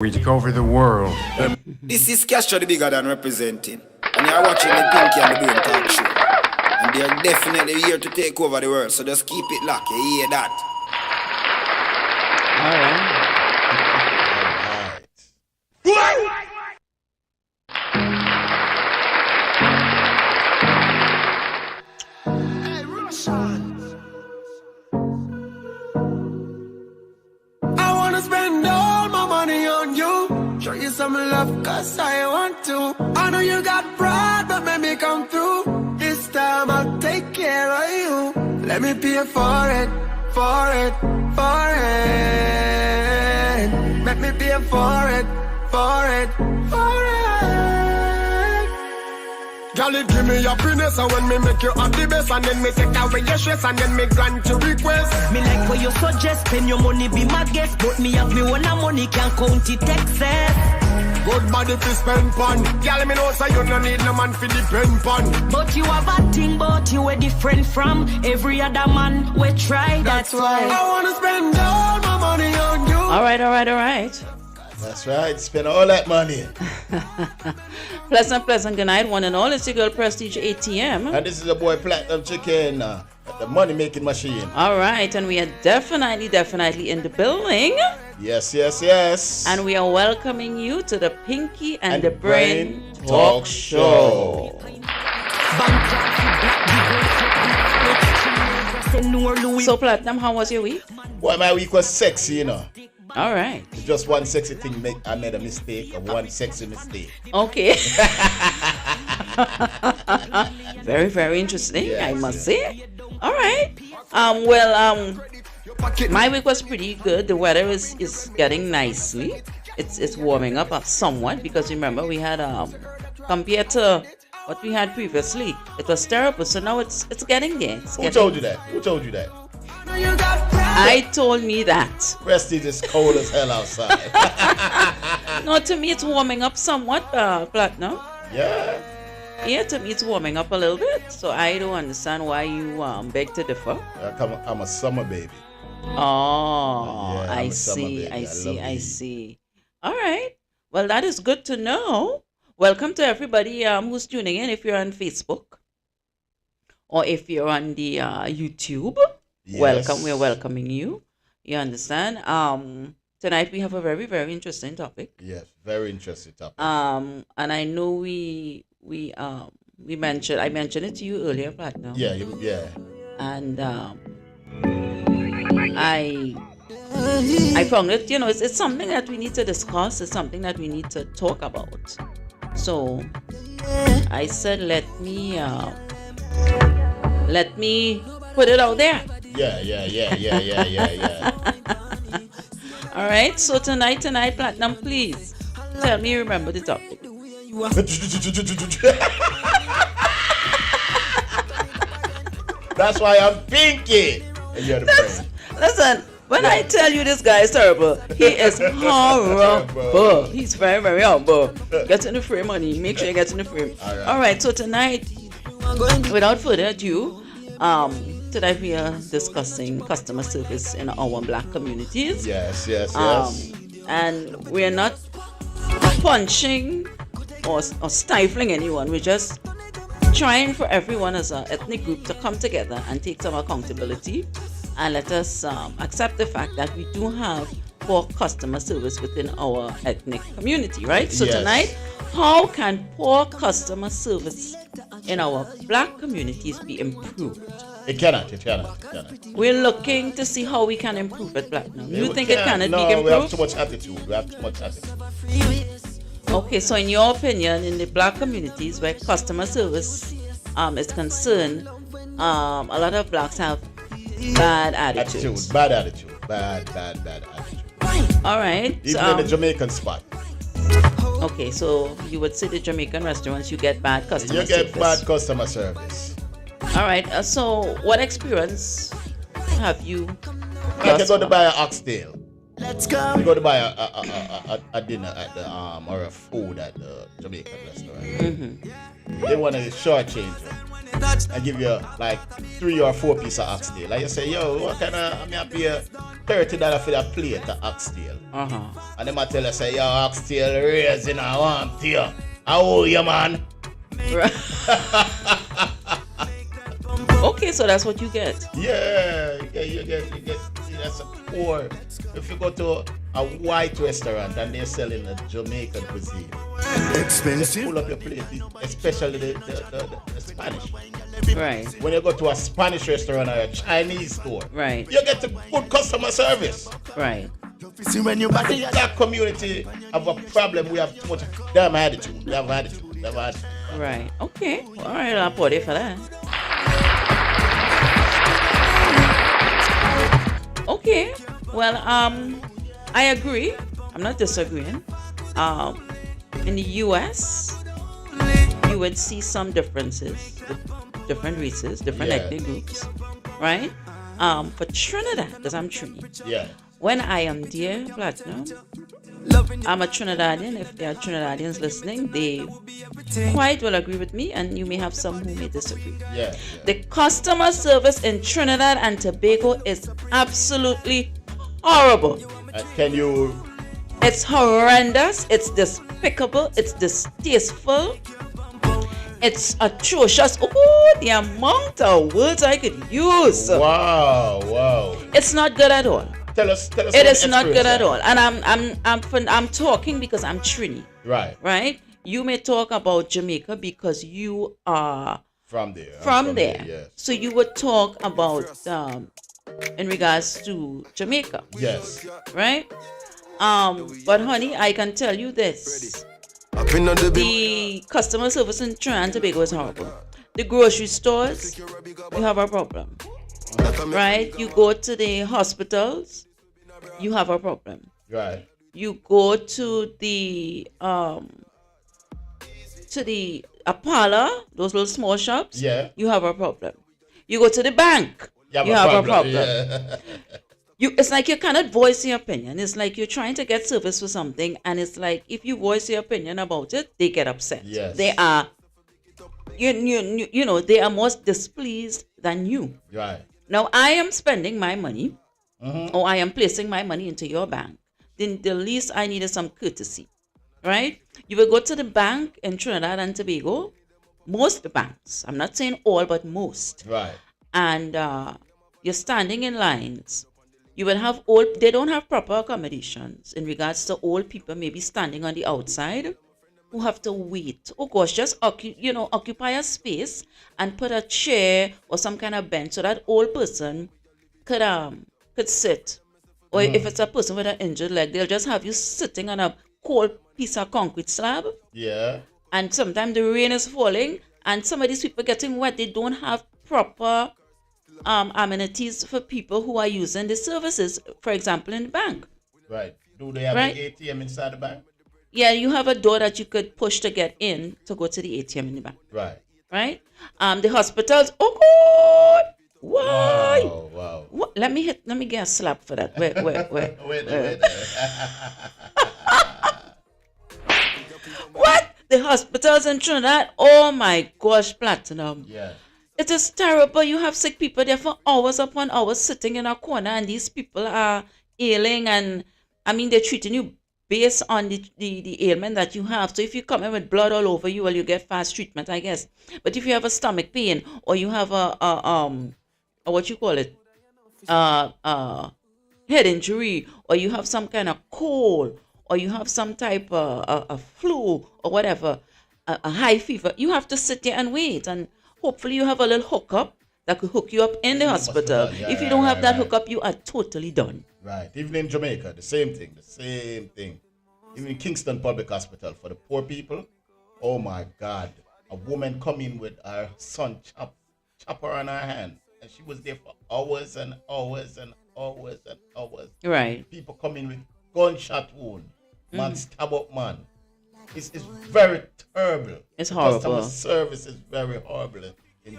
We take over the world. This is Castro the Bigger Than representing. And you're watching the Pinky and the Brain Talk Show. And they're definitely here to take over the world. So just keep it locked. You hear that? Hey, Roshan. I wanna spend all my money on you. Show you some love, cause I want to. I know you got pride, but let me come through. This time I'll take care of you. Let me pay for it, for it, for it. Let me pay for it, for it, for it. Girl, it give me happiness, and when me make you happy best, and then me take away your stress, and then me grant your request. Me like what you suggest, spend your money, be my guest. But me have me one money, can't count it excess. Good body fi spend pon. Girl, me know say you no need no man fi depend pon. But you have a thing, but you are different from every other man we try. That's why I wanna spend all my money on you. All right. That's right. Spend all that money. Pleasant good night, one and all. It's your girl Prestige ATM. And this is the boy Platinum Chicken, the money making machine. All right, and we are definitely in the building. Yes. And we are welcoming you to the Pinky and the Brain Talk Talk Show. So Platinum, how was your week? Boy, my week was sexy, you know. All right. Just one sexy thing, I made a mistake, one sexy mistake. Okay. Very interesting, Yes, I must say. All right. My week was pretty good. The weather is getting nicely. It's warming up somewhat because remember we had compared to what we had previously, it was terrible. So now it's getting there. Who told you that? I told me that. Prestige is cold as hell outside. No, to me it's warming up somewhat, Platinum. Yeah. Yeah, to me it's warming up a little bit. So I don't understand why you beg to differ. I'm a summer baby. Oh, Yeah, I'm I a summer see, baby. I I see, love I the see. All right. Well, that is good to know. Welcome to everybody who's tuning in. If you're on Facebook or if you're on the YouTube, Yes. welcome. We're welcoming you. You understand? Tonight we have a very interesting topic. Yes, very interesting topic. And I know I mentioned it to you earlier, Platinum. Yeah. And I found it, it's something that we need to discuss. It's something that we need to talk about. So I said, let me put it out there. Yeah. All right. So tonight, Platinum, please tell me you remember the topic. That's why I'm Pinky. And you're the brain. Listen, when I tell you this guy is terrible, he is horrible. He's very horrible. Get in the frame, honey. Make sure you get in the frame. All right. So tonight, without further ado, tonight we are discussing customer service in our black communities. Yes. And we are not punching or stifling anyone. We're just trying for everyone as an ethnic group to come together and take some accountability and let us accept the fact that we do have poor customer service within our ethnic community, right? So Yes. tonight, how can poor customer service in our black communities be improved? It cannot. We're looking to see how we can improve it, Platinum. You think it cannot be No, improved? we have too much attitude. Okay, so in your opinion, in the black communities where customer service is concerned, a lot of blacks have bad attitudes. Bad attitude. Bad attitude. All right. Even in the Jamaican spot. Okay, so you would say the Jamaican restaurants, you get bad customer service. You get bad customer service. All right. So what experience have you? Like you go to buy an oxtail. Let's go. You go to buy a dinner at the or a food at the Jamaican restaurant. Mm-hmm. They want to shortchange you and give you like 3 or 4 pieces of oxtail. Like you say, yo, what kind of I'm happy $30 for that plate of oxtail. And them a tell us, say, yo, oxtail raisin, I want you. How old you, man? Okay, so that's what you get. Yeah, you get that's a poor. If you go to a white restaurant and they're selling a Jamaican cuisine, Expensive. pull up your plate, especially the Spanish. Right. When you go to a Spanish restaurant or a Chinese store, Right. you get a good customer service. Right. See when you body. That community have a problem. We have too much damn attitude. We have attitude. Right. Okay. All right, I'll put it for that. Okay. Well, I agree. I'm not disagreeing. In the U.S., you would see some differences with different races, different ethnic groups, right? For Trinidad, because I'm Trini. Yeah. When I am there, Platinum, I'm a Trinidadian. If there are Trinidadians listening, they quite will agree with me, and you may have some who may disagree. Yeah. The customer service in Trinidad and Tobago is absolutely horrible. Can you? It's horrendous. It's despicable. It's distasteful. It's atrocious. Oh, the amount of words I could use. Wow. It's not good at all. Tell us. It is not good at all. And I'm talking because I'm Trini. Right. Right? You may talk about Jamaica because you are From there. from there. Yes. So you would talk about in regards to Jamaica. Yes. Right? But honey, I can tell you this. The customer service in Trinidad and Tobago is horrible. The grocery stores, you have a problem. Right? You go to the hospitals, you have a problem. Right. You go to the Apala, those little small shops, Yeah. you have a problem. You go to the bank, you have a problem. Yeah. It's like you cannot voice your opinion. It's like you're trying to get service for something, and it's like if you voice your opinion about it, they get upset. Yes. They are, you know, they are more displeased than you. Right. Now I am spending my money, or I am placing my money into your bank. Then the least I need is some courtesy, right? You will go to the bank in Trinidad and Tobago, most banks. I'm not saying all, but most. Right. And you're standing in lines. You will have old, they don't have proper accommodations in regards to old people maybe standing on the outside who have to wait. Oh gosh, just occupy a space and put a chair or some kind of bench so that old person could sit. Or if it's a person with an injured leg, they'll just have you sitting on a cold piece of concrete slab. Yeah. And sometimes the rain is falling and some of these people getting wet. They don't have proper amenities for people who are using the services, for example, in the bank. Right. Do they have Right. the ATM inside the bank? Yeah, you have a door that you could push to get in to go to the ATM in the bank. Right. Right? The hospitals, oh God! Why? Wow. What? Let me get a slap for that. Wait. Wait. What? The hospitals in Trinidad? Oh my gosh, Platinum. Yeah. It is terrible. You have sick people there for hours upon hours sitting in a corner, and these people are ailing, and I mean they're treating you based on the ailment that you have. So if you come in with blood all over you, well, you get fast treatment, I guess. But if you have a stomach pain or you have a what you call it, head injury, or you have some kind of cold, or you have some type of a flu or whatever, a high fever, you have to sit there and wait, and hopefully you have a little hookup that could hook you up in the hospital. Yeah, if you don't have that right. hookup, you are totally done. Right. Even in Jamaica, the same thing. Even in Kingston Public Hospital for the poor people. Oh my God. A woman come in with her son chopper on her hand. And she was there for hours and hours and hours and hours. Right. People come in with gunshot wound. Man stab up man. It's very terrible. It's The horrible. Customer service is very horrible in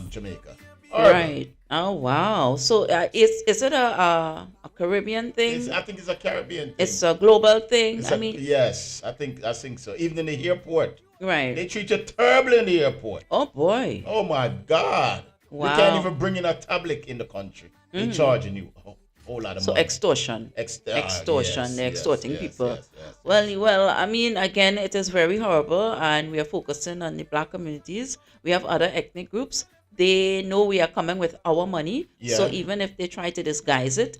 Jamaica. Horrible. Right. Oh wow. So is it a Caribbean thing? I think it's a Caribbean thing. It's a global thing. Yes, I think so. Even in the airport, Right. they treat you terribly in the airport. Oh boy. Oh my God! Wow. You can't even bring in a tablet in the country. They're charging you. Oh whole lot of So money. extortion. Extortion. Yes, They're yes, extorting yes, people. yes. Well, I mean, again, it is very horrible, and we are focusing on the black communities. We have other ethnic groups. They know we are coming with our money. So Yeah. even if they try to disguise it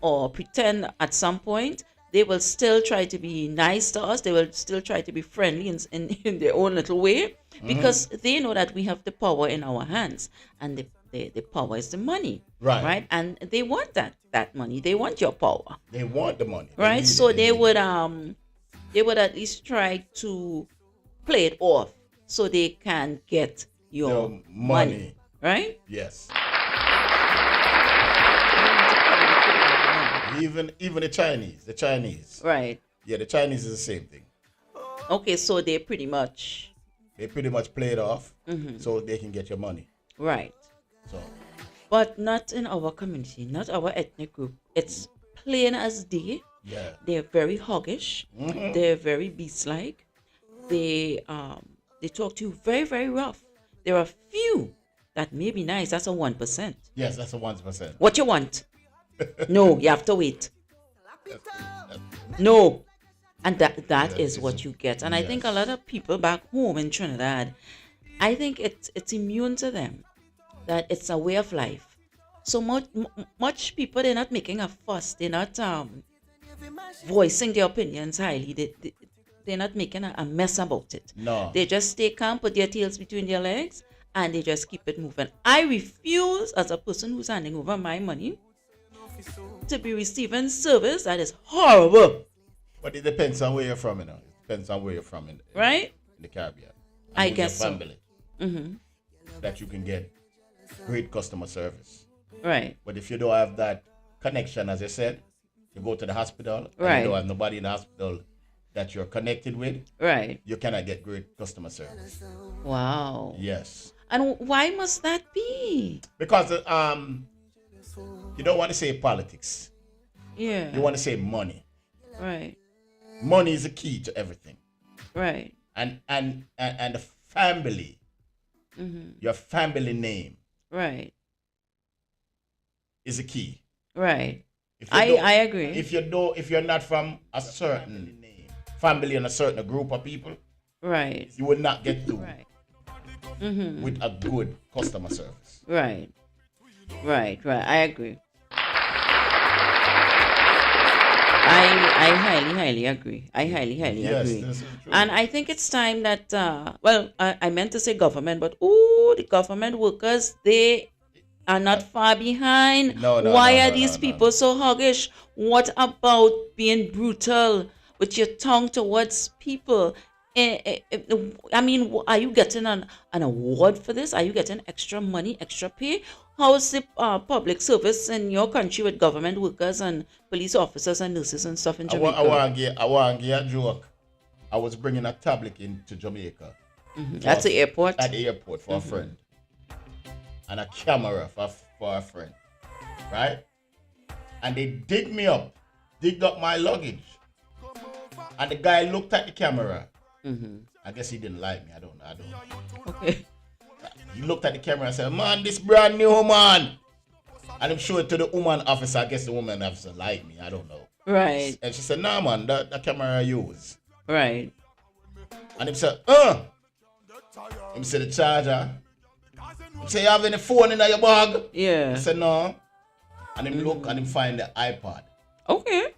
or pretend at some point, they will still try to be nice to us. They will still try to be friendly in their own little way, because they know that we have the power in our hands, and the power is the money. Right. And they want that money. They want your power. They want the money. They Right? need So it, they need would it. they would at least try to play it off so they can get your Your money. right? Yes. Even the Chinese. Right. Yeah, the Chinese is the same thing. Okay, so they pretty much They pretty much play it off so they can get your money. right. So But not in our community, not our ethnic group. It's plain as day. yeah. They're very hoggish. They're very beast-like. They talk to you very, very rough. There are few that may be nice. That's a 1%. Yes, that's a 1%. What you want? No, you have to wait. No. And that is what you get. And I think a lot of people back home in Trinidad, I think it's immune to them. That it's a way of life. So much people, they're not making a fuss. They're not voicing their opinions highly. They're not making a mess about it. No. They just stay calm, put their tails between their legs, and they just keep it moving. I refuse, as a person who's handing over my money, to be receiving service that is horrible. But it depends on where you're from, you know. It depends on where you're from in Right? the Caribbean. I who's guess your so. family. That you can get great customer service. Right. But if you don't have that connection, as I said, you go to the hospital, and Right. you don't have nobody in the hospital that you're connected with, Right. you cannot get great customer service. Wow. Yes. And why must that be? Because you don't want to say politics. Yeah. You want to say money. Right. Money is the key to everything. Right. And the family, your family name Right. is the key. Right. If you I don't- agree. If you're not from a certain family and a certain group of people, Right. you will not get through Right. with a good customer service. Right. Right. I agree. I highly agree. I highly Yes, agree. this is true. And I think it's time that, I meant to say government, but the government workers, they are not far behind. No, Why no, are no, these no, people no. so hoggish? What about being brutal with your tongue towards people? I mean, are you getting an award for this? Are you getting extra money, extra pay? How's the public service in your country with government workers and police officers and nurses and stuff in Jamaica? I want to give a joke. I was bringing a tablet into Jamaica. At the airport? At the airport for a friend. And a camera for a friend. Right? And they digged up my luggage. And the guy looked at the camera. I guess he didn't like me. I don't know. Okay. He looked at the camera and said, "Man, this brand new man." And I'm sure to the woman officer, I guess the woman officer liked me. I don't know. Right. And she said, "Nah, man, that camera I use." Right. And he said, He said, "The charger." He said, "You have any phone in your bag?" Yeah. I said, "No." And him look and him find the iPad. Okay.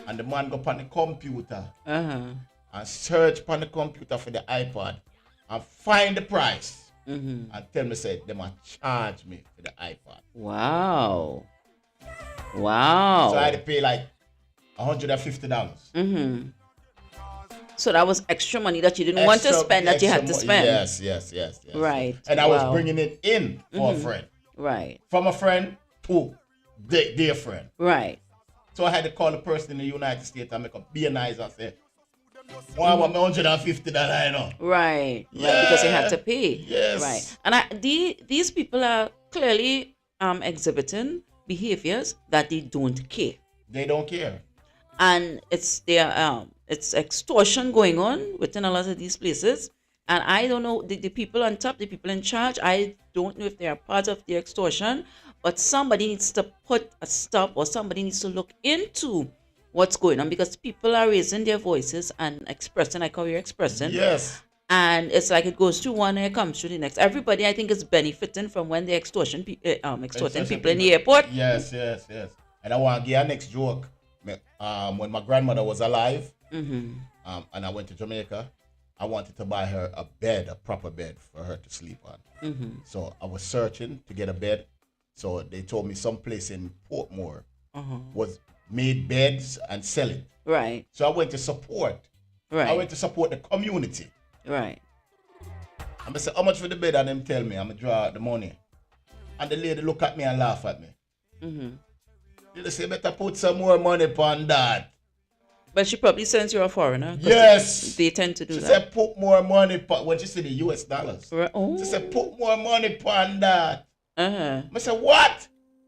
And the man go on the computer Uh-huh. and search on the computer for the iPad and find the price. And tell me, say, they might charge me for the iPad. Wow. Wow. So I had to pay like $150. So that was extra money that you didn't want to Extra- spend that you had to extra spend. Yes. Right. And I was Wow. bringing it in for a friend. Right. From a friend to their friend. Right. So I had to call the person in the United States and make a be nice and say, "Why want me $150, you know?" Right. Right. Because you had to pay. Yes. Right. And these people are clearly exhibiting behaviors that they don't care. They don't care. And it's extortion going on within a lot of these places. And I don't know the people on top, the people in charge. I don't know if they are part of the extortion, but somebody needs to put a stop, or somebody needs to look into what's going on, because people are raising their voices and expressing like how you're expressing. Yes. And it's like it goes through one and it comes through the next. Everybody, I think, is benefiting from when they're extorting people in the airport. Yes. And I want to give a next joke. When my grandmother was alive, and I went to Jamaica, I wanted to buy her a bed, a proper bed for her to sleep on. So I was searching to get a bed. So they told me some place in Portmore was made beds and sell it. Right. So I went to support. Right. I went to support the community. Right. And I said, how much for the bed? And them tell me, I'm going to draw out the money. And the lady look at me and laugh at me. They say, better put some more money upon that. But she probably sends you a foreigner. 'Cause Yes. They tend to do She that. said, put more money upon, when she said the US dollars. Right. Oh. She said, put more money upon that. Uh-huh. I said, what?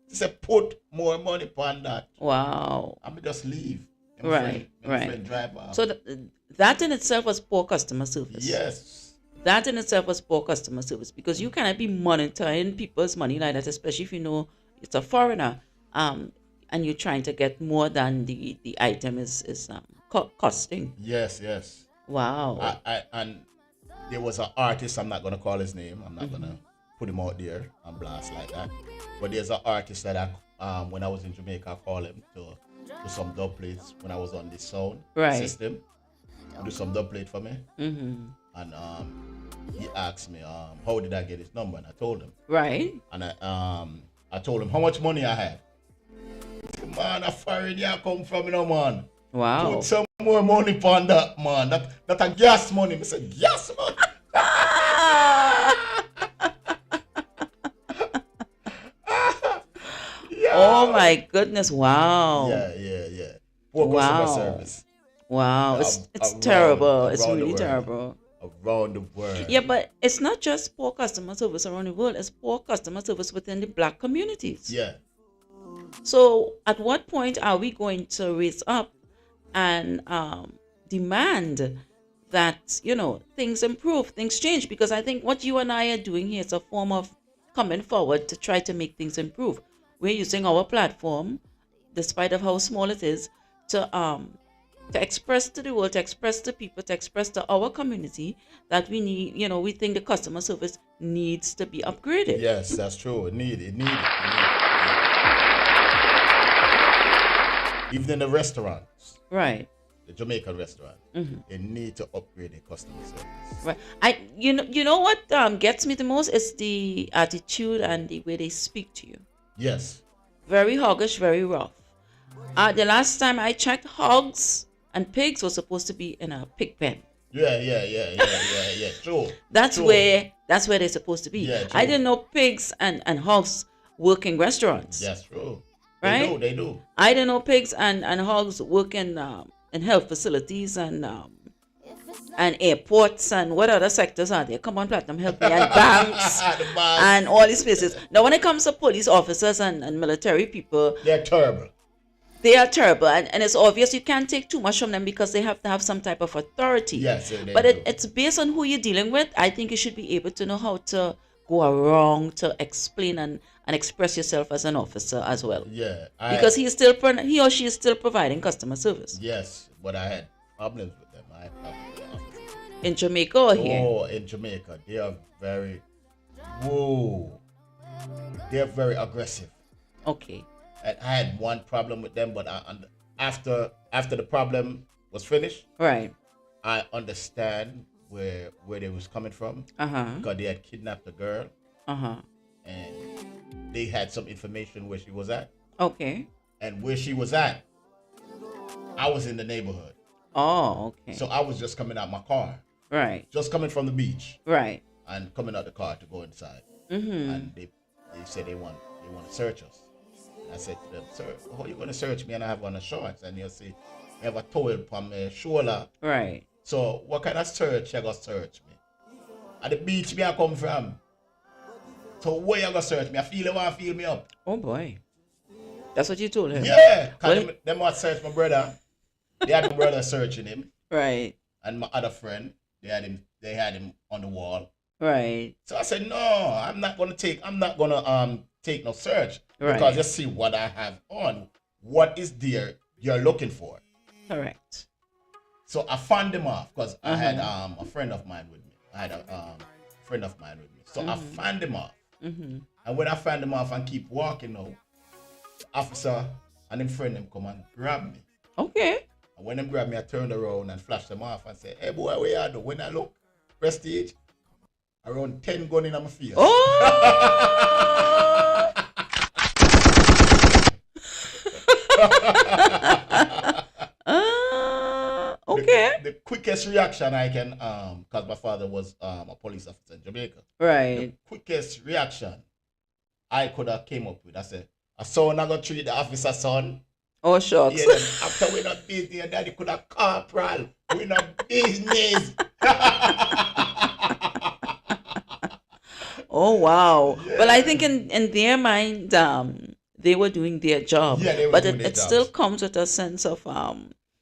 She said, put more money upon that. Wow. I'm just leave. Right. My friend drive off. So that in itself was poor customer service. Yes. That in itself was poor customer service, because you cannot be monitoring people's money like that, especially if you know it's a foreigner, and you're trying to get more than the item is costing. Yes. Wow. And there was an artist, I'm not going to call his name. I'm not going to put him out there and blast like that. But there's an artist that when I was in Jamaica, I called him to do some dub plates when I was on the sound system. Do some dub plate for me. And he asked me, how did I get his number? And I told him. Right. And I told him how much money I had. He said, man, a foreign you come from, you know, man. Wow. Put some more money upon that, man. That a gas money. I said, gas, man. Yeah. Oh my goodness! Wow. Yeah. Poor customer service. Wow. It's Around- terrible. It's around the really world. terrible. Around the world. Yeah, but it's not just poor customer service around the world. It's poor customer service within the black communities. Yeah. So at what point are we going to raise up and demand that, things improve, things change? Because I think what you and I are doing here is a form of coming forward to try to make things improve. We're using our platform, despite of how small it is, to express to the world, to express to people, to express to our community that we need, we think the customer service needs to be upgraded. Yes, that's true. It need it. Even in the restaurants, Right. the Jamaican restaurant, they need to upgrade their customer service. Right. You know what gets me the most is the attitude and the way they speak to you. Yes. Very hoggish, very rough. The last time I checked, hogs and pigs were supposed to be in a pig pen. Yeah. True. That's True. where they're supposed to be. Yeah, I true. didn't know pigs and hogs work in restaurants. Yes, true. Right? They do. I didn't know pigs and hogs work in health facilities and airports and what other sectors are there? Come on, Platinum, help me. And banks The banks. and all these places. Now, when it comes to police officers and military people, They're terrible. they are terrible. And it's obvious you can't take too much from them because they have to have some type of authority. Yes, they But do. it's based on who you're dealing with. I think you should be able to know how to go around to explain and express yourself as an officer as well. Yeah. Because he or she is still providing customer service. Yes, but I had problems with them. I had problems with the officers. In Jamaica or here? Oh, in Jamaica, they are very, they're very aggressive. Okay. And I had one problem with them, but after the problem was finished, Right. I understand where they was coming from Uh-huh. because they had kidnapped a girl Uh-huh. and they had some information where she was at, Okay. and where she was at, I was in the neighborhood, Oh, okay. so I was just coming out my car, Right. just coming from the beach Right. and coming out the car to go inside, Mm-hmm. and they said they want to search us. I said to them, sir, how are you going to search me and I have on a shorts? And you'll see, I have a towel upon my shoulder. Right. So what kind of search you going to search me? At the beach me I come from. So where you going to search me? I feel you want to feel me up. Oh boy. That's what you told him. Yeah. Because Well- them want to search my brother. They had my brother searching him. Right. And my other friend, they had him on the wall. Right. So I said, no, I'm not going to take no search Right. because you see what I have on. What is there you're looking for? Correct. So I found them off because I had a friend of mine with me. I had a friend of mine with me. So I found them off. And when I found them off and keep walking now, the officer and them friend them come and grab me. Okay. And when them grab me, I turned around and flashed them off and said, hey boy, where you do? When I look, Prestige, around 10 gun in my face. Oh! Okay. The quickest reaction I can, because my father was a police officer in Jamaica. Right. The quickest reaction I could have came up with, I said, a son I got treat the officer son. Oh, shucks. Yeah, then after we not business, and daddy could have corporal. We not business. Oh, wow. Well, I think in their mind, they were doing their job. Yeah, they were but doing their it still jobs. comes with a sense of,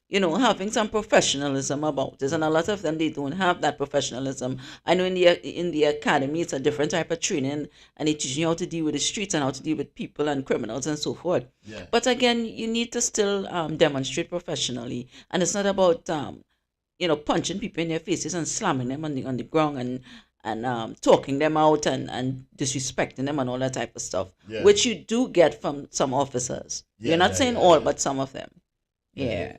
having some professionalism about it. And a lot of them, they don't have that professionalism. I know in the academy, it's a different type of training, and they teach you how to deal with the streets and how to deal with people and criminals and so forth. Yeah. But again, you need to still demonstrate professionally. And it's not about, punching people in their faces and slamming them on the ground and talking them out and disrespecting them and all that type of stuff, Yeah. which you do get from some officers. Yeah, You're not yeah, saying yeah, all, yeah. but some of them. Yeah.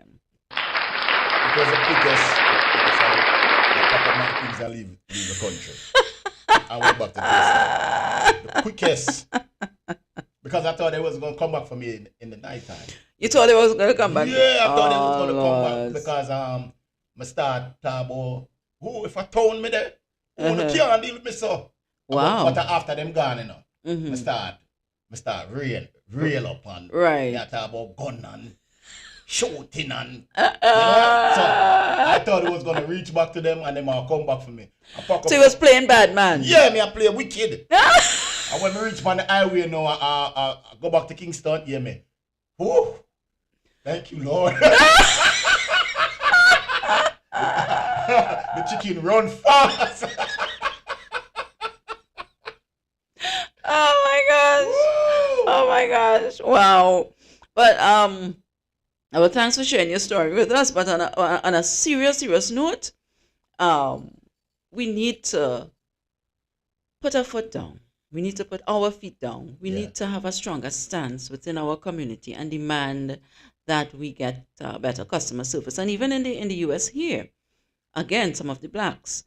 Because the quickest, I pack up my things and leave the country. I went back to this. The quickest. Because I thought they was going to come back for me in the nighttime. You thought it was going to come back? Yeah, I thought they was Oh, going to come back Lord. because I start talking who if I told me that, who Uh-huh. can't deal with me so. Wow. But after them gone, Mhm. I start real up on. Right. Yeah, talk about gun and shooting and So I thought it was gonna reach back to them and them all come back for me. I pack up- So he was playing bad man. yeah, me I play wicked. And when we reach on the highway now, I go back to Kingston, yeah me. Whew. Thank you, Lord. The chicken run fast. Oh my gosh. Woo. Oh my gosh. Wow. But well, thanks for sharing your story with us. But on a serious note, we need to put our foot down. We need to put our feet down. We Yeah. need to have a stronger stance within our community and demand that we get better customer service. And even in the US here, again, some of the blacks,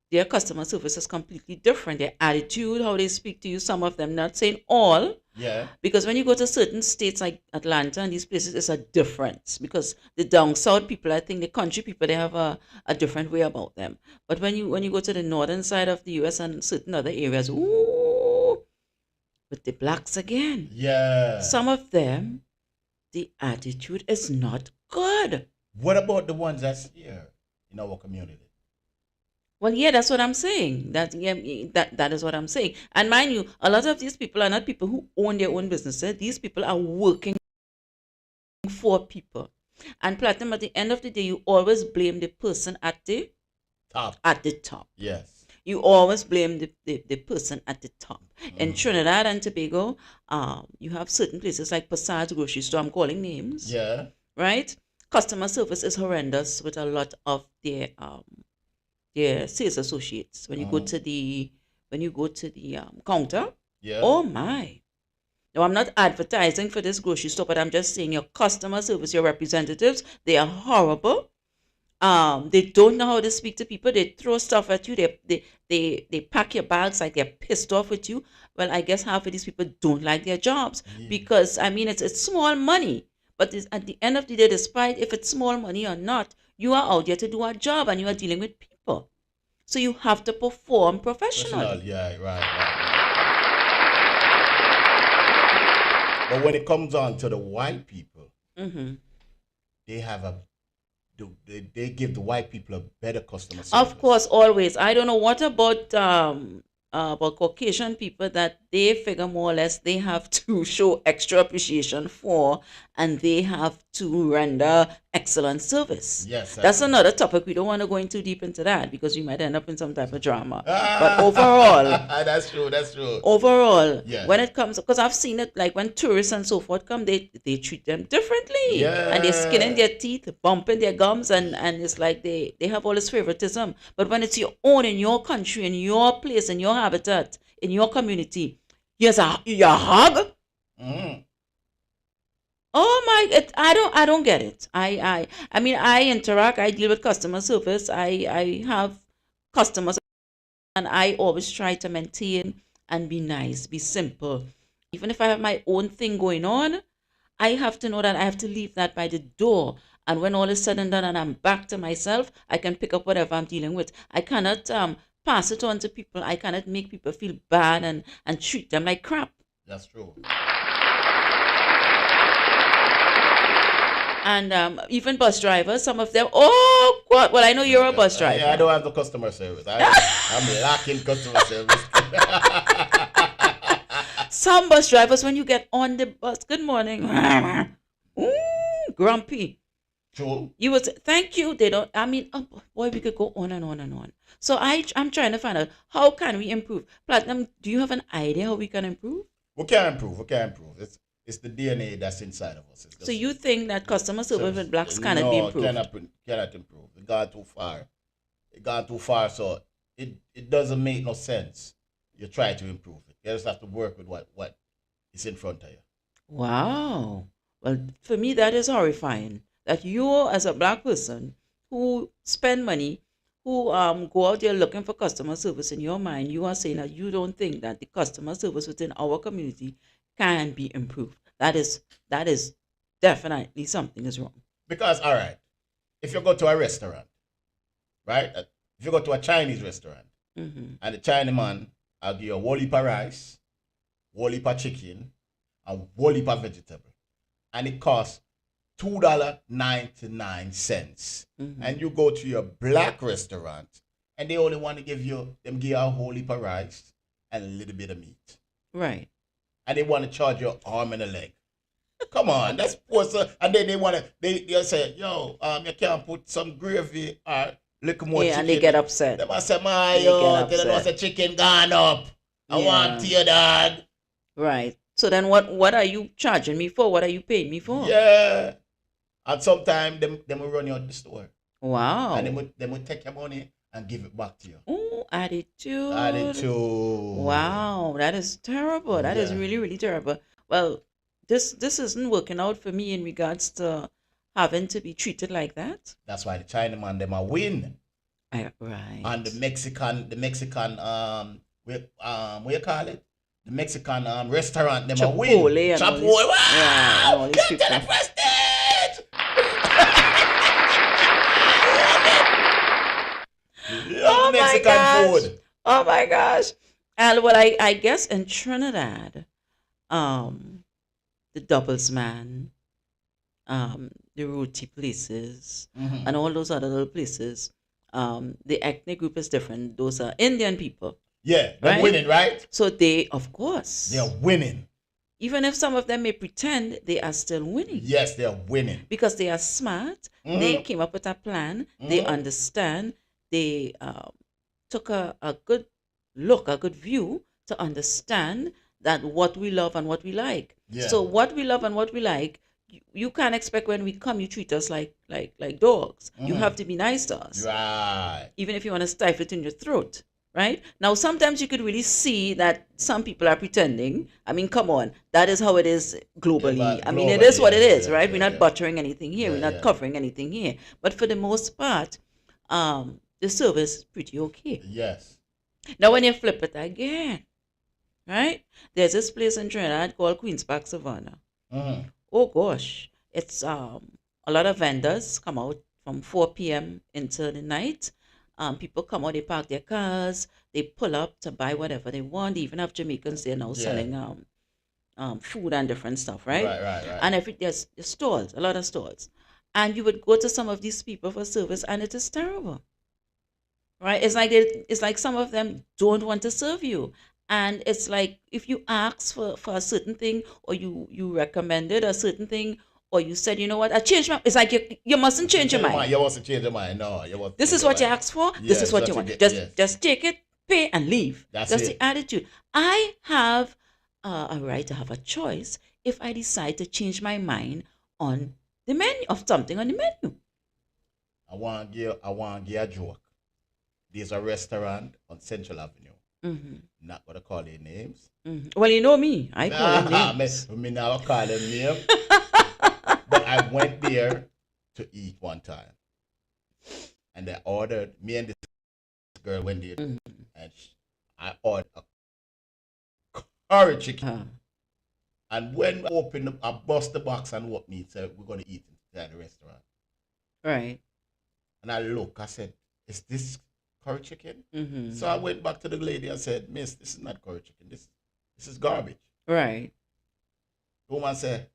their customer service is completely different. Their attitude, how they speak to you, some of them, not saying all, Yeah. because when you go to certain states like Atlanta and these places, it's a difference. Because the down south people, I think the country people, they have a different way about them. But when you go to the northern side of the US and certain other areas, ooh, with the blacks again, Yeah. some of them, the attitude is not good. What about the ones that's here in our community? Well, yeah, that's what I'm saying. That is what I'm saying. And mind you, a lot of these people are not people who own their own businesses. These people are working for people. And Platinum, at the end of the day, you always blame the person at the Top. top. Yes. You always blame the person at the top. In Trinidad and Tobago, you have certain places like Passage Grocery Store. I'm calling names. Yeah. Right? Customer service is horrendous with a lot of their sales associates. When you go to the counter, Yeah. oh my. Now I'm not advertising for this grocery store, but I'm just saying your customer service, your representatives, they are horrible. They don't know how to speak to people. They throw stuff at you. They pack your bags like they're pissed off with you. Well, I guess half of these people don't like their jobs because I mean it's small money. But at the end of the day, despite if it's small money or not, you are out there to do a job and you are dealing with people. So you have to perform professionally. Yeah, right. But when it comes on to the white people, they have they give the white people a better customer service. Of course, always. I don't know what about Caucasian people that they figure more or less they have to show extra appreciation for, and they have to render excellent service. Yes, That's certainly. another topic. We don't want to go in too deep into that because we might end up in some type of drama. But overall, That's true. That's true. overall, Yes. when it comes, because I've seen it, like when tourists and so forth come, they treat them differently, and they're skinning their teeth, bumping their gums, and it's like they have all this favoritism. But when it's your own, in your country, in your place, in your habitat, in your community, yes, your hug. Mhm. Oh my! I don't get it. I mean, I interact. I deal with customer service. I have customers, and I always try to maintain and be nice, be simple. Even if I have my own thing going on, I have to know that I have to leave that by the door. And when all is said and done, and I'm back to myself, I can pick up whatever I'm dealing with. I cannot pass it on to people. I cannot make people feel bad and treat them like crap. That's true. And even bus drivers, some of them, oh God, well, I know you're a bus driver. Yeah, I don't have the customer service. I'm lacking customer service. Some bus drivers, when you get on the bus, good morning, grumpy. True. You would say, thank you. They don't, I mean, oh boy, we could go on and on and on. So I'm trying to find out, how can we improve? Platinum, do you have an idea how we can improve? We can improve. We can improve. It's the DNA that's inside of us. So you think that customer service with blacks cannot be No, improved? cannot improve. It gone too far. It gone too far, so it doesn't make no sense. You try to improve it. You just have to work with what is in front of you. Wow. Well, for me, that is horrifying. That you, as a black person who spend money, who go out there looking for customer service, in your mind, you are saying that you don't think that the customer service within our community can be improved. That is definitely something is wrong. Because, all right, if you go to a restaurant, right? If you go to a Chinese restaurant, Hmm. and the Chinese man, I'll give you a whole heap of rice, whole heap of chicken, and whole heap of vegetable. And it costs $2.99. Mhm. And you go to your black restaurant, and they only want to give you a whole heap of rice and a little bit of meat. Right. And they want to charge you an arm and a leg. Come on, that's poor. And then they say, yo, you can't put some gravy or little more Yeah, chicken. and they get upset. They must say, my They yo, get tell them upset. the chicken gone up. I Yeah. want to your dad. Right. So then what are you charging me for? What are you paying me for? Yeah. And sometimes them will run you out the store. Wow. And they will take your money and give it back to you. Oh, attitude. Attitude. Wow, that is terrible. That is Yeah. really, really terrible. Well, this isn't working out for me in regards to having to be treated like that. That's why the Chinaman them a win. Right. And the Mexican what you call it? The Mexican restaurant them a win. Chipotle and all Chipotle. these- Wow! yeah, and all these Get to the people. prestige! Oh my Mexican gosh. food. Oh my gosh. And well, I guess in Trinidad, the Doubles Man, the Roti places, Mhm. and all those other little places, the ethnic group is different. Those are Indian people. Yeah, they're Right? winning, right? So they, of course, They're winning. even if some of them may pretend, they are still winning. Yes, they're winning. Because they are smart. They came up with a plan. They Mhm. understand. They took a good look, a good view to understand that what we love and what we like. Yeah. So what we love and what we like, you can't expect when we come, you treat us like dogs. You have to be nice to us, Right. even if you want to stifle it in your throat. Right? Now, sometimes you could really see that some people are pretending. I mean, come on. That is how it is globally. Yeah, but I mean, it is globally, what it yeah, is, yeah, right? yeah, We're not yeah. buttering anything here. We're Yeah, not yeah. covering anything here. But for the most part, the service is pretty okay. Yes. Now, when you flip it again, right? There's this place in Trinidad called Queen's Park Savannah. Mhm. Oh gosh, it's a lot of vendors come out from 4 p.m. into the night. People come out, they park their cars, they pull up to buy whatever they want. They even have Jamaicans there now Yeah. selling food and different stuff, right? Right. And there's stores, a lot of stores. And you would go to some of these people for service, and it is terrible, right? It's like some of them don't want to serve you, and it's like if you ask for a certain thing, or you recommended a certain thing, or you said, you know what, I changed my. It's like you mustn't change your mind. You mustn't change your mind. No, you mustn't. This is what you asked for. This is what you want. Just take it, pay, and leave. That's the attitude. I have a right to have a choice if I decide to change my mind on the menu of something on the menu. I want to give a joke. There's a restaurant on Central Avenue. Not gonna call their names. Well, you know me. I call them names. Me now call them names. But I went there to eat one time, and I ordered. Me and this girl went there, and I ordered a curry chicken. And when I opened, I bust the box and what meat said we're gonna eat inside the restaurant. Right. And I look. I said, "Is this curry chicken?" So I went back to the lady and said, "Miss, this is not curry chicken. This is garbage." Right. The woman said,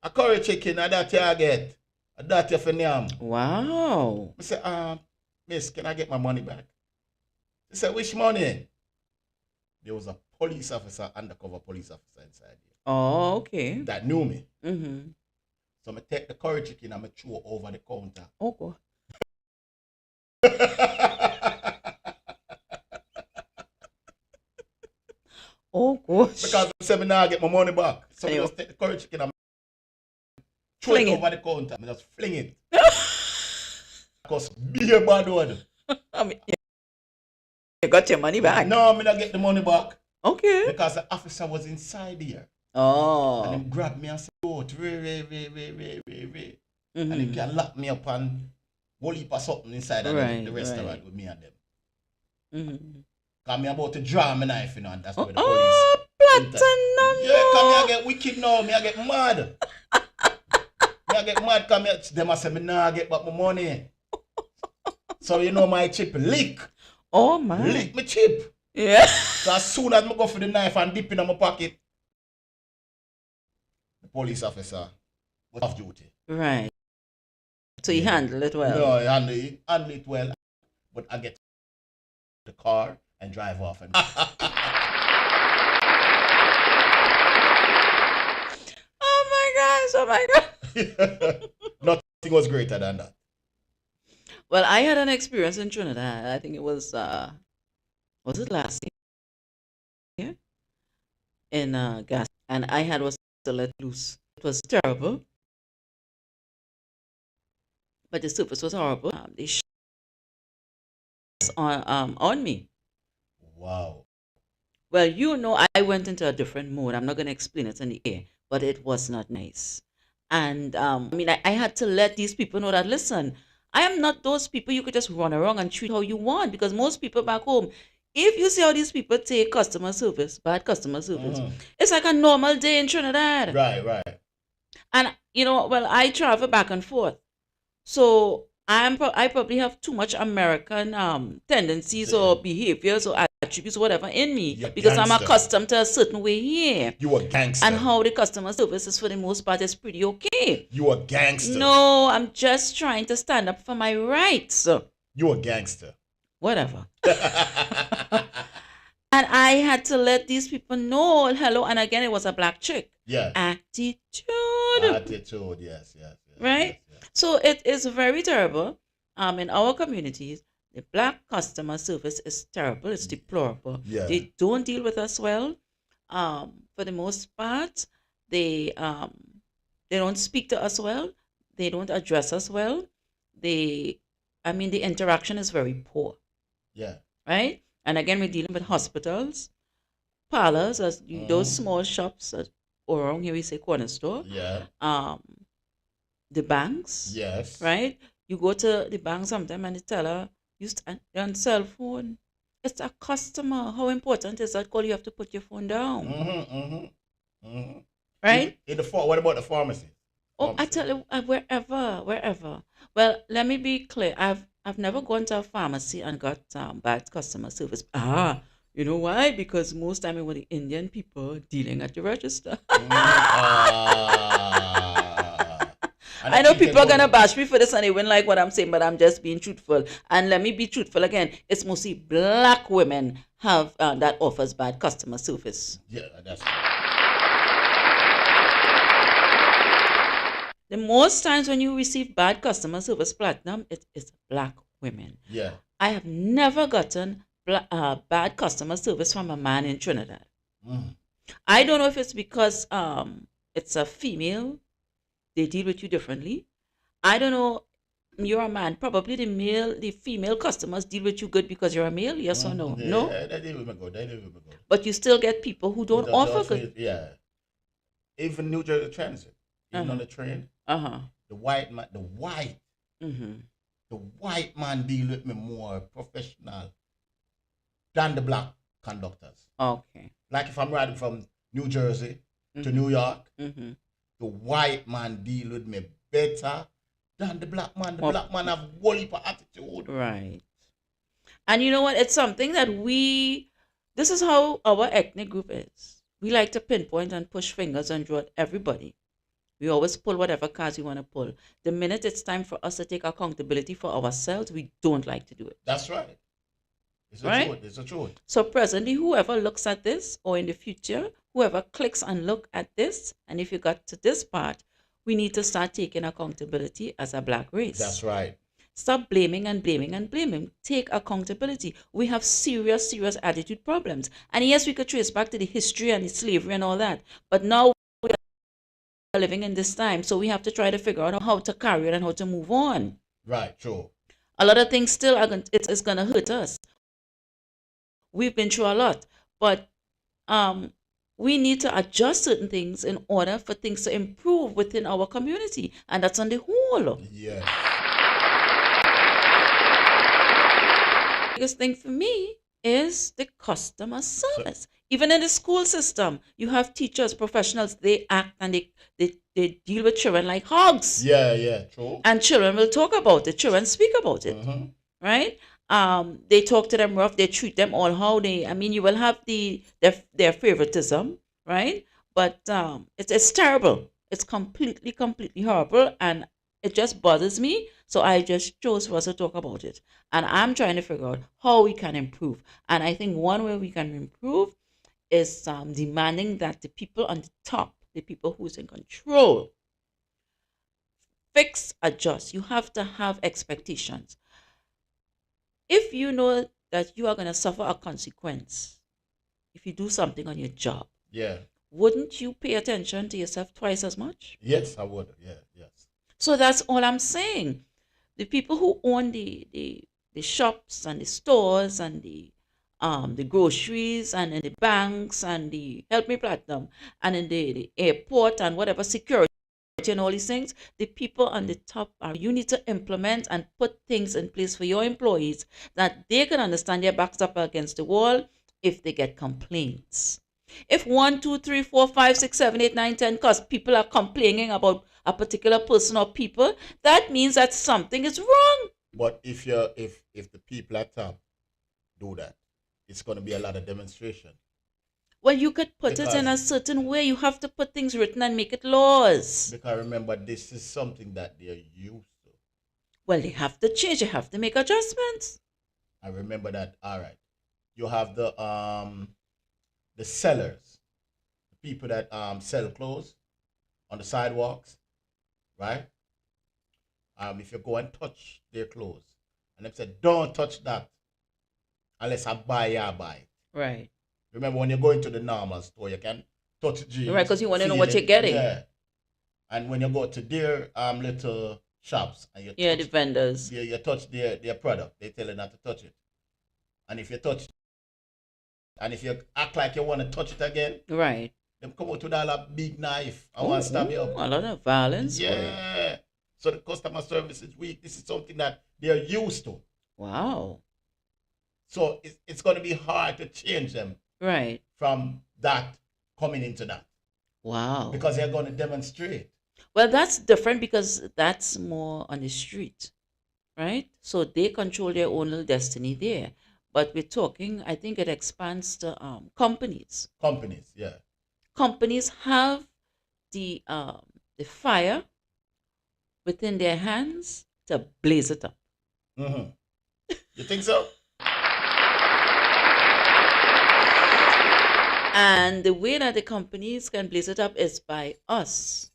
"A curry chicken, and that you get. And that you for nyam." Wow. I said, "Miss, can I get my money back?" She said, "Which money?" There was a police officer, undercover police officer inside here. Oh, okay. That knew me. So I take the curry chicken and I throw over the counter. Oh, God. Oh, gosh. Because I said, "Me now get my money back." So I just take the curry chicken and throw it over the counter. I just fling it. Because be a bad one. I mean, you got your money back? No, I not get the money back. Okay. Because the officer was inside here. Oh. And he grabbed me and said, "Oh, Ray. And he can lock me up and go leap or something inside of the restaurant with me and them. Because me about to draw my knife, and that's where the police. Oh, platinum. Yeah, come here, I get wicked now. Me I get mad. Come here. Them I say, "Me nah get back my money." So you know my chip lick. Oh, my. Lick my chip. Yeah. So as soon as I go for the knife and dip in my pocket, the police officer was off duty. Right. So you handle it well. No, I handle it well. But I get the car and drive off. And Oh my God. Nothing was greater than that. Well, I had an experience in Trinidad. I think it was it last year? In gas. And I was to let loose. It was terrible. But the service was horrible. They shot on me. Wow. Well, you know, I went into a different mode. I'm not going to explain it in the air, but it was not nice. And I mean, I had to let these people know that, listen, I am not those people you could just run around and treat how you want, because most people back home, if you see how these people take customer service, bad customer service, it's like a normal day in Trinidad. Right. And, you know, well, I travel back and forth. So I probably have too much American tendencies or behaviors or attributes or whatever in me, because I'm accustomed to a certain way here. You a gangster. And how the customer service is for the most part is pretty okay. You a gangster. No, I'm just trying to stand up for my rights. You a gangster. Whatever. And I had to let these people know, hello, and again, it was a black chick. Yeah. Attitude, yes. Right? Yes. So it is very terrible. In our communities, the black customer service is terrible. It's deplorable. Yeah. They don't deal with us well. For the most part, they don't speak to us well. They don't address us well. The interaction is very poor. Yeah. Right? And again, we're dealing with hospitals, parlors, those small shops, or around here we say corner store. Yeah. The banks. Yes. Right? You go to the bank sometime and the teller, you stand on cell phone. It's a customer. How important is that call? You have to put your phone down. Right? What about the pharmacy? Oh, I tell you, wherever. Well, let me be clear. I've never gone to a pharmacy and got bad customer service. You know why? Because most time it was the Indian people dealing at the register. I know people are gonna bash me for this and they wouldn't like what I'm saying, but I'm just being truthful. And let me be truthful again. It's mostly black women have that offers bad customer service. Yeah, that's The most times when you receive bad customer service, Platinum, it is black women. Yeah. I have never gotten bad customer service from a man in Trinidad. Mm. I don't know if it's because it's a female, they deal with you differently. I don't know. You're a man. Probably the female customers deal with you good because you're a male. Yes or no? Yeah, No. they deal with me good. They deal with me good. But you still get people who don't offer good. Yeah. Even New Jersey Transit, even on Uh-huh. the train, Uh-huh. the white man, Mm-hmm. the white man deal with me more professional than the black conductors. Okay. Like if I'm riding from New Jersey to Mhm. New York, Mm-hmm. the white man deal with me better than the black man. The Well- black man have whole heap of attitude. Right. And you know what? It's something that this is how our ethnic group is. We like to pinpoint and push fingers and draw at everybody. We always pull whatever cards we want to pull. The minute it's time for us to take accountability for ourselves, we don't like to do it. That's right. It's the Right? truth. It's the truth. So presently, whoever looks at this, or in the future, whoever clicks and look at this, and if you got to this part, we need to start taking accountability as a black race. That's right. Stop blaming and blaming and blaming. Take accountability. We have serious, serious attitude problems. And yes, we could trace back to the history and the slavery and all that. But now we are living in this time, so we have to try to figure out how to carry it and how to move on. Right, true. A lot of things still are it's going to hurt us. We've been through a lot, but we need to adjust certain things in order for things to improve within our community, and that's on the whole. Yeah. Biggest thing for me is the customer service. Even in the school system, you have teachers, professionals, they act and they deal with children like hogs. Yeah, true. And children will talk about it. Children speak about it. Mhm. Right? They talk to them rough, they treat them all how they, I mean, you will have their favoritism, right? But it's terrible. It's completely horrible, and it just bothers me. So I just chose for us to talk about it. And I'm trying to figure out how we can improve. And I think one way we can improve is demanding that the people on the top, the people who's in control, fix, adjust. You have to have expectations. If you know that you are going to suffer a consequence if you do something on your job, Yeah. wouldn't you pay attention to yourself twice as much? Yes, I would. Yeah, yes. So that's all I'm saying. The people who own the shops and the stores and the groceries and in the banks and the Help Me Platinum and in the airport and whatever security and all these things, the people on the top you need to implement and put things in place for your employees that they can understand their backs up against the wall if they get complaints. If 1, 2, 3, 4, 5, 6, 7, 8, 9, 10, because people are complaining about a particular person or people, that means that something is wrong. But if the people at top do that, it's going to be a lot of demonstration. Well, you could put it in a certain way. You have to put things written and make it laws. Because remember, this is something that they're used to. Well, they have to change. They have to make adjustments. I remember that. All right, you have the sellers, the people that sell clothes on the sidewalks, right? If you go and touch their clothes, and they said, "Don't touch that unless I buy it." Right. Remember, when you go into the normal store, you can touch jeans. Right, because you want to know feel what it. you're getting. Yeah. And when you go to their little shops and you Yeah, touch, the vendors. you touch their product, they tell you not to touch it. And if you touch, and if you act like you want to touch it again, Right. them come out with all a big knife and want to stab you up. A lot of violence. Yeah. So the customer service is weak. This is something that they're used to. Wow. So it's going to be hard to change them Right. from that coming into that. Wow. Because they're going to demonstrate. Well, that's different because that's more on the street, right? So they control their own little destiny there. But we're talking, I think it expands to companies. Companies, yeah. Companies have the fire within their hands to blaze it up. Mm-hmm. You think so? And the way that the companies can blaze it up is by us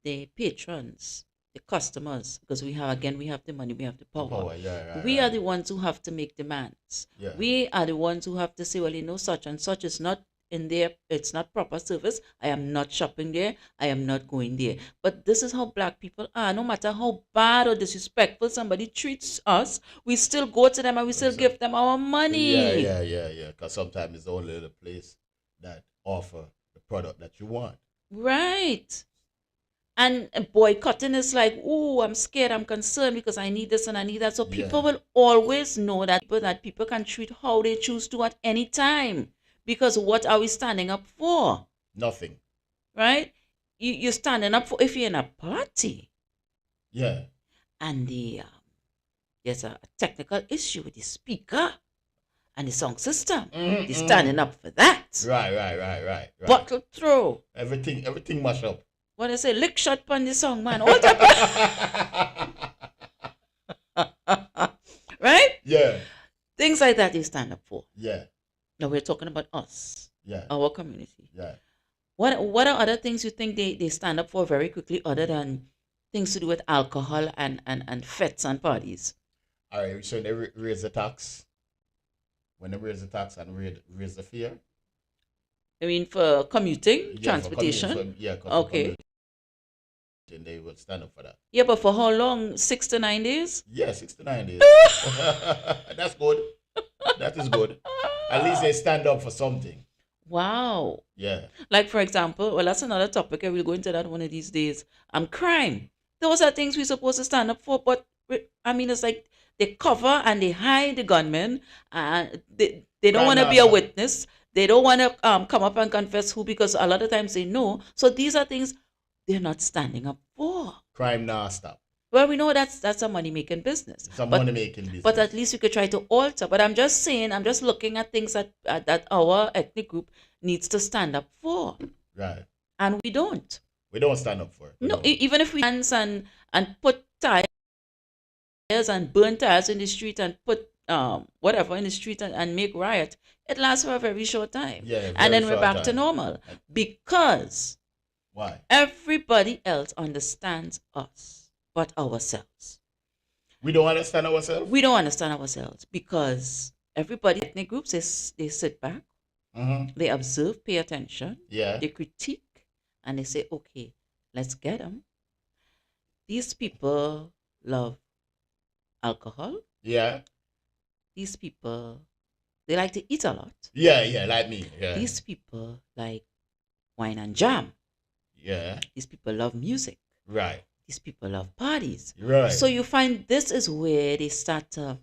the patrons, the customers, because we have the money, we have the power. Power, yeah, right, We right. are the ones who have to make demands. Yeah. We are the ones who have to say, well, such and such is not in there, it's not proper service. I am not shopping there. I am not going there. But this is how black people are. No matter how bad or disrespectful somebody treats us, we still go to them and we still give them our money. Yeah. Because sometimes it's only the place that offer the product that you want. Right. And boycotting is like, oh, I'm scared, I'm concerned because I need this and I need that. So people will always know that people can treat how they choose to at any time. Because what are we standing up for? Nothing. Right? You're standing up for if you're in a party. Yeah. And there's a technical issue with the speaker and the sound system. They're standing up for that. Right. Bottle throw. Everything mash up. What I say, lick shot on the song, man. Hold up. Right? Yeah. Things like that they stand up for. Yeah. Now we're talking about us, Yeah. our community. Yeah. What are other things you think they stand up for very quickly other than things to do with alcohol and fetes and parties? All right. So they raise the tax. When they raise the tax and raise the fare. I mean, for commuting, Yeah, transportation. for Okay. And they will stand up for that. Yeah, but for how long? 6 to 9 days? Yeah, 6 to 9 days. That's good. That is good. At least they stand up for something. Wow. Yeah. Like, for example, well, that's another topic. I will go into that one of these days. Crime. Those are things we're supposed to stand up for. But, I mean, it's like they cover and they hide the gunmen. And they don't want to be a witness. They don't want to come up and confess who, because a lot of times they know. So these are things they're not standing up for. Crime now stop. Well, we know that's a money-making business. It's a money-making business. But at least we could try to alter. But I'm just saying, I'm just looking at things that our ethnic group needs to stand up for. Right. And we don't. We don't stand up for it. No, even if we dance and put tires and burn tires in the street and put whatever in the street and make riot, it lasts for a very short time. Yeah, and then very we're back short to time. normal. Because Why? everybody else understands us but ourselves. We don't understand ourselves? We don't understand ourselves because everybody, ethnic groups, they sit back, they observe, pay attention, Yeah. they critique, and they say, okay, let's get them. These people love alcohol. Yeah. These people, they like to eat a lot. Yeah, like me. Yeah. These people like wine and jam. Yeah. These people love music. Right. These people love parties. Right. So you find this is where they start to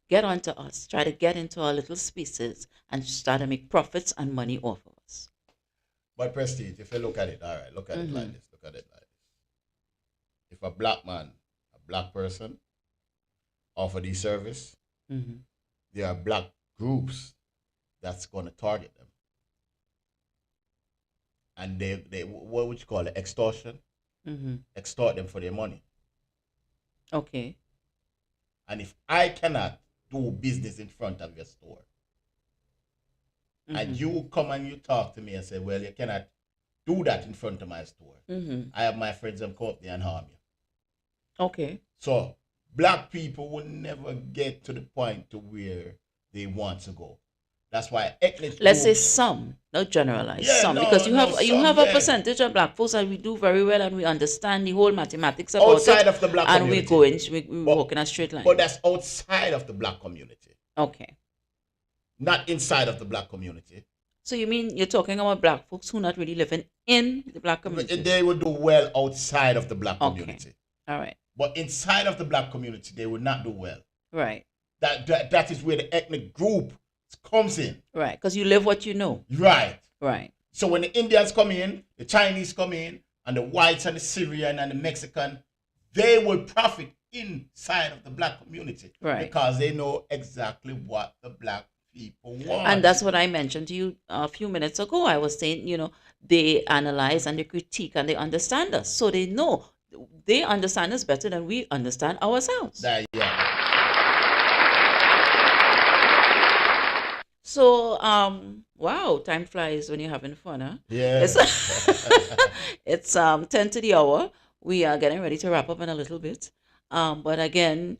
get onto us, try to get into our little spaces and start to make profits and money off of us. But Prestige, if you look at it, all right, look at it like this. Look at it like this. If a black man, a black person, offer this service, there are black groups that's going to target them. And they what would you call it? Extortion? Extort them for their money. Okay. And if I cannot do business in front of your store, and you come and you talk to me and say, well, you cannot do that in front of my store, I have my friends them come up there and harm you. Okay. So black people will never get to the point to where they want to go. That's why ethnic Let's say groups- some, not generalize, Yeah, some, no, because you no, have you some, have a yeah. percentage of black folks and we do very well and we understand the whole mathematics about outside it, of the black and community. we But- walk in a straight line. But that's outside of the black community, Okay. not inside of the black community. So you mean you're talking about black folks who not really living in the black community? They would do well outside of the black Okay. community. All right. But inside of the black community, they would not do well. Right. That is where the ethnic group comes in. Right. Because you live what you know. Right. Right. So when the Indians come in, the Chinese come in, and the whites and the Syrian and the Mexican, they will profit inside of the black community. Right. Because they know exactly what the black people want. And that's what I mentioned to you a few minutes ago. I was saying, they analyze and they critique and they understand us. So they know. They understand us better than we understand ourselves. Yeah. So, wow, time flies when you're having fun, huh? Yeah. It's 10 to the hour. We are getting ready to wrap up in a little bit. But again,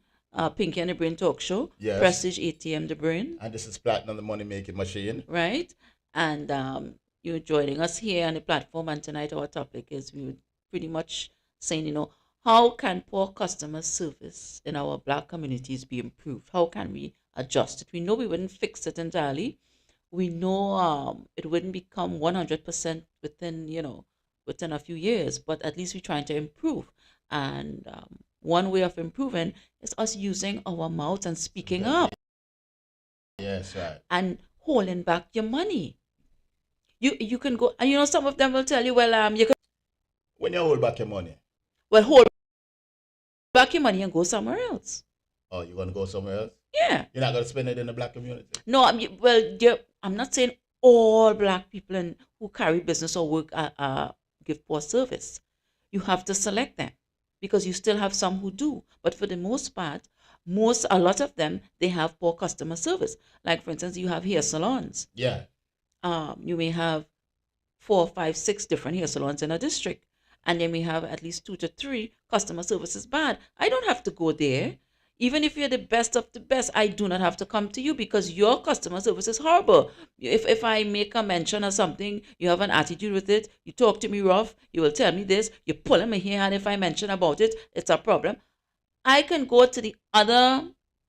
Pinky and the Brain Talk Show, Yes. Prestige ATM the Brain, And this is Platinum, the money making machine. right? And you're joining us here on the platform. And tonight our topic is we were pretty much saying, how can poor customer service in our black communities be improved? How can we adjust it? We know we wouldn't fix it entirely. We know it wouldn't become 100% within a few years, but at least we're trying to improve. And one way of improving is us using our mouth and speaking up Yes, right. and holding back your money. You can go, and some of them will tell you, well, you can When you hold back your money, hold back your money and go somewhere else. oh, you're gonna go somewhere else? Yeah. You're not gonna spend it in the black community? No, I'm not saying all black people who carry business or work give poor service. You have to select them because you still have some who do. But for the most part, a lot of them, they have poor customer service. Like, for instance, you have hair salons. Yeah. You may have 4, 5, 6 different hair salons in a district, and they may have at least 2 to 3 customer service is bad. I don't have to go there. Even if you're the best of the best, I do not have to come to you because your customer service is horrible. If I make a mention or something, you have an attitude with it, you talk to me rough, you will tell me this, you pull my hair, and if I mention about it, it's a problem. I can go to the other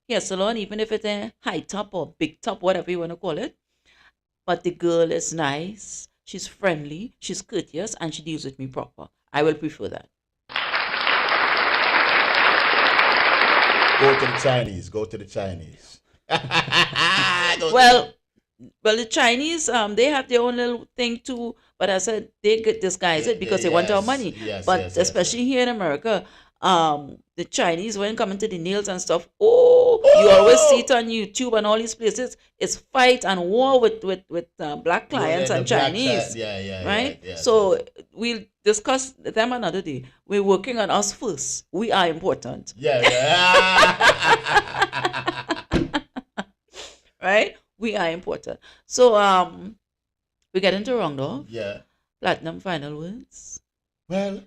hair salon, even if it's a high top or big top, whatever you want to call it. But the girl is nice, she's friendly, she's courteous, and she deals with me proper. I will prefer that. Go to the Chinese. Go to the Chinese. Well, the Chinese, they have their own little thing too. But I said they get disguise it because they want our Yes, money. yes, But yes, yes. especially here in America, the Chinese, when coming to the nails and stuff, you always see it on YouTube and all these places. It's fight and war with black clients the and black Chinese. side, yeah, Right? yeah, So we'll discuss them another day. We're working on us first. We are important. yeah. Right? We are important. So we get into round off. Yeah. Platinum, final words. Well,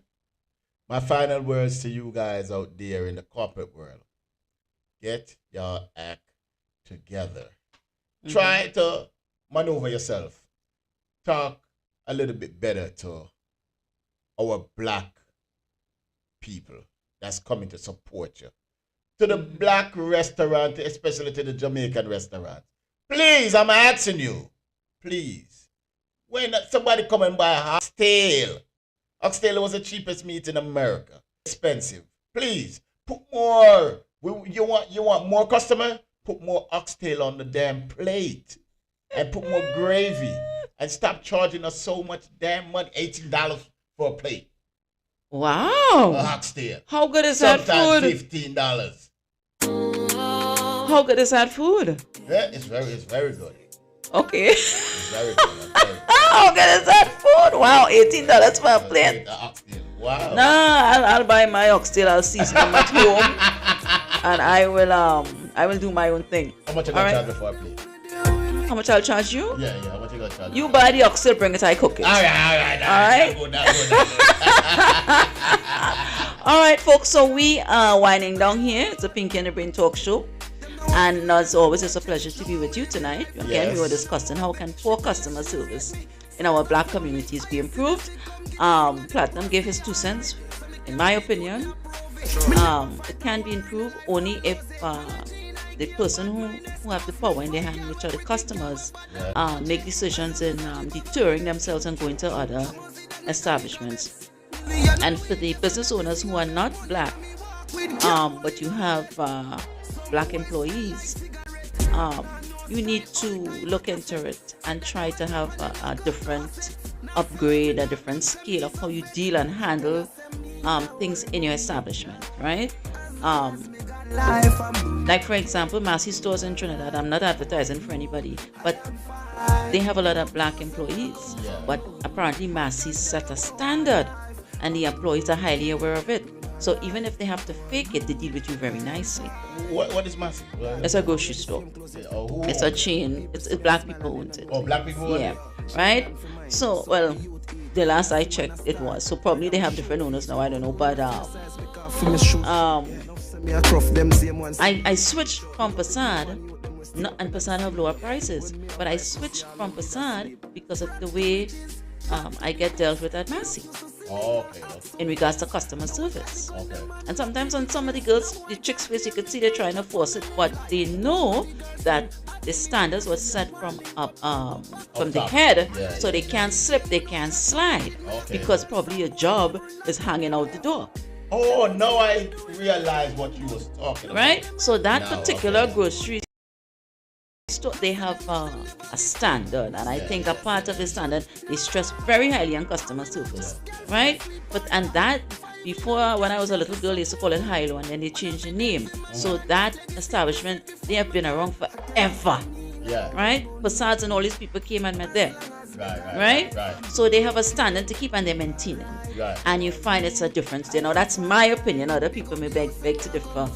my final words to you guys out there in the corporate world. Get your act together. Try to maneuver yourself. Talk a little bit better to our black people that's coming to support you. To the black restaurant, especially to the Jamaican restaurant. Please, I'm asking you. Please. When somebody come and buy oxtail. Oxtail was the cheapest meat in America. Expensive. Please, put more. You want more customer? Put more oxtail on the damn plate. And put more gravy. And stop charging us so much damn money. $18 for a plate. Wow. Oxtail. How good is that Sometimes food? $15. How good is that food? Yeah, it's very good. Okay. It's very good. Very good. How good is that food? Wow, $18 for a plate. The oxtail. Wow. Nah, I'll buy my oxtail. I'll season them at home, and I will do my own thing. How much you All gonna right. charge me for a plate? How much I'll charge you? Yeah. How much you gonna charge me? You buy the oxtail, bring it, I cook it. All right. Alright. All right, folks. So we are winding down here. It's a Pinky and the Brain Talk Show. And as always, it's a pleasure to be with you tonight. Again, we were Yes. discussing how can poor customer service in our black communities be improved. Platinum gave his 2 cents. In my opinion, it can be improved only if the person who have the power in their hand, which are the customers, make decisions in deterring themselves and going to other establishments. And for the business owners who are not black, but you have black employees, you need to look into it and try to have a different upgrade, a different scale of how you deal and handle things in your establishment, right? Like, for example, Massey stores in Trinidad, I'm not advertising for anybody, but they have a lot of black employees. Yeah. But apparently Massey's set a standard and the employees are highly aware of it. So even if they have to fake it, they deal with you very nicely. What is Massy? It's a grocery store. Oh, It's a chain. It's black people owns it. oh, black people. own Yeah, it? right. So well, the last I checked, it was. So probably they have different owners now. I don't know, but I switched from Passad, and Passad have lower prices, but I switched from Passad because of the way I get dealt with at Massey Oh, okay. in regards to customer service. Okay. And sometimes on some of the girls, the chicks' face, you could see they're trying to force it, but they know that the standards were set from from the top. head, Yeah, so they can't slip, they can't slide, Okay. because probably your job is hanging out the door, Oh, now I realize what you was talking about. right? So that Now, particular okay. grocery store, they have a standard, and I think a part of the standard, they stress very highly on customer service, right? And that, before, when I was a little girl, they used to call it Hilo, and then they changed the name. So that establishment, they have been around forever, Yeah. right? Fasads and all these people came and met there, Right. right? So they have a standard to keep, and they maintain it. Right. And you find it's a difference there. Now that's my opinion. Other people may beg to differ.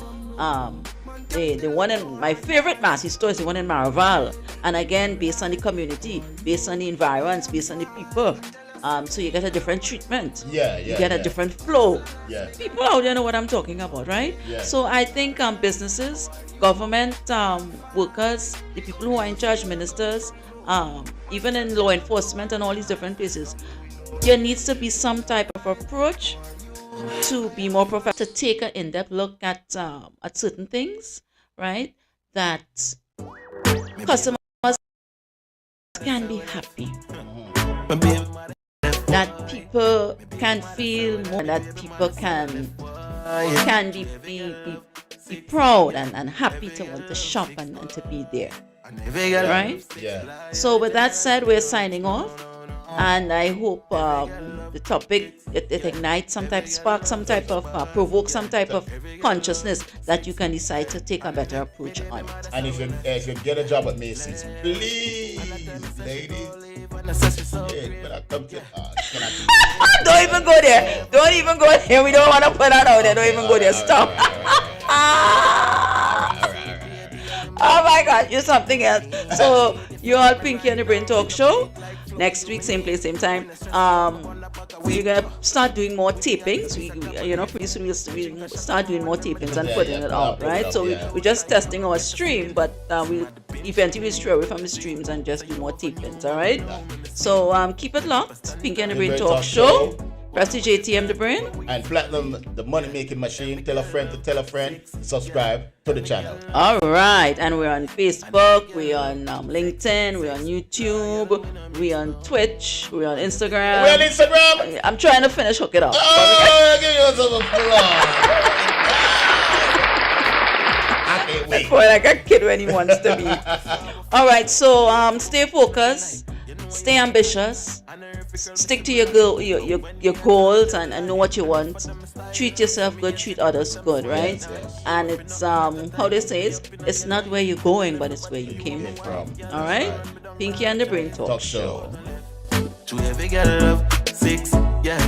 The one in my favorite Massey store is the one in Maraval, and again, based on the community, based on the environs, based on the people. So you get a different treatment. Yeah, You get a yeah. different flow. Yeah. People out there know what I'm talking about, right? Yeah. So I think businesses, government workers, the people who are in charge, ministers, even in law enforcement and all these different places, there needs to be some type of approach to be more professional, to take an in-depth look at certain things, right? That customers can be happy, that people can feel more, that people can be proud and happy to want to shop and to be there, right? Yeah. So with that said, we're signing off, and I hope the topic it ignites some type, spark some type of, provoke some type of consciousness that you can decide to take a better approach on it. And if you get a job at Macy's, please, ladies, better come to Don't even go there. Don't even go there. We don't want to put that out there. Don't even go there. Stop. Oh my God, you're something else. So you all Pinky and the Brain Talk Show. Next week, same place, same time. We're gonna start doing more tapings. Pretty soon we'll start doing more tapings and putting it out, right? So we're just testing our stream, but we eventually will stray away from the streams and just do more tapings, all right? So keep it locked. Pinky and the Brain Talk Show. Prestige ATM the Brain. And Platinum, the money-making machine. Tell a friend to tell a friend. Subscribe to the channel. All right, and we're on Facebook, we're on LinkedIn, we're on YouTube, we're on Twitch, we're on Instagram. We're on Instagram. I'm trying to finish hook it up. Oh, give yourself a I can't wait. Boy, like a kid when he wants to be. All right, so stay focused, stay ambitious, stick to your goals and know what you want. Treat yourself good, treat others good, right? Yes. And it's how they say it's not where you're going, but it's where you came from. All right, Pinky and the Brain Talk Show. To every girl love 6, yeah.